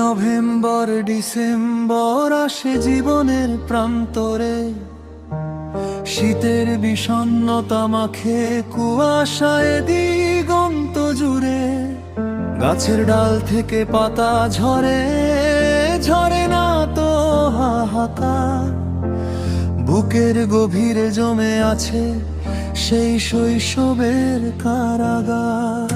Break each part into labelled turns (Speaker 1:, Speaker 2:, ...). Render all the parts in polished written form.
Speaker 1: November December আসে জীবনের প্রান্তরে, শীতের বিষণ্ণতা মাখে কুয়াশায় দিগন্ত জুড়ে। গাছের ডাল থেকে পাতা ঝরে, ঝরে না তো হাহাকার। বুকের গভীরে জমে আছে সেই শৈশবের কারাগার।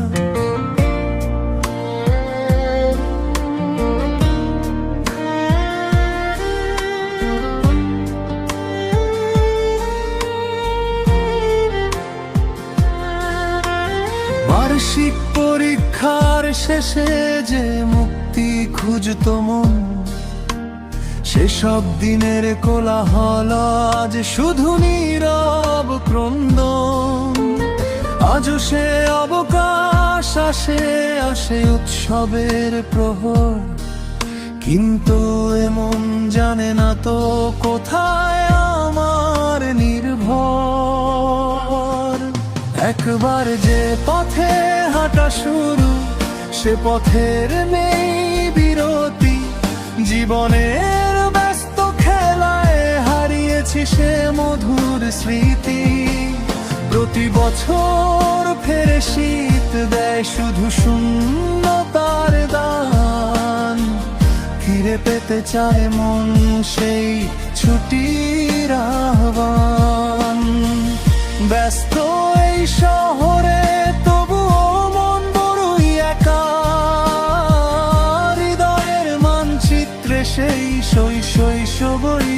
Speaker 1: বার্ষিক পরীক্ষার শেষে যে মুক্তি খুঁজতো মন, সেসব দিনের কোলাহল আজ শুধু নীরব ক্রন্দন। আজও সে অবকাশ আসে, আসে উৎসবের প্রহর, কিন্তু এমন জানে না তো কোথায় আমার নির্ভর। একবার যে পথে হাঁটা শুরু, সে পথের নেই বিরতি। জীবনের ব্যস্ত খেলায় হারিয়েছি সে মধুর স্মৃতি। প্রতি বছর ফেরে শীত দেয় শুধু শূন্যতার দান। ফিরে পেতে চায় মন সেই ছুটির আহ্বান। ব্যস্ত এই শহরে তবুও মন বড়ই একা। হৃদয়ের মানচিত্রে সেই শৈশবই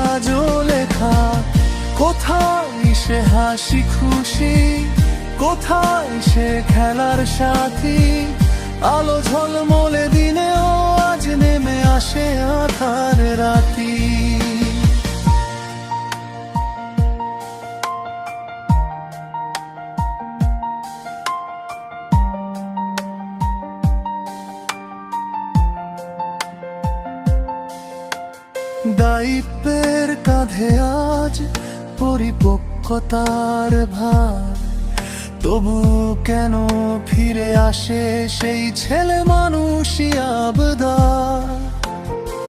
Speaker 1: আজও লেখা। কোথায় সে হাসি খুশি, কোথায় সে খেলার সাথী। আলো ঝলমলে দিনেও আজ নেমে আসে আঁধার রাতি। দায়িত্বের কাঁধে আজ পরিপক্কতার ভার। তবু কেন ফিরে আসে সেই ছেলে মানুষই আবদার।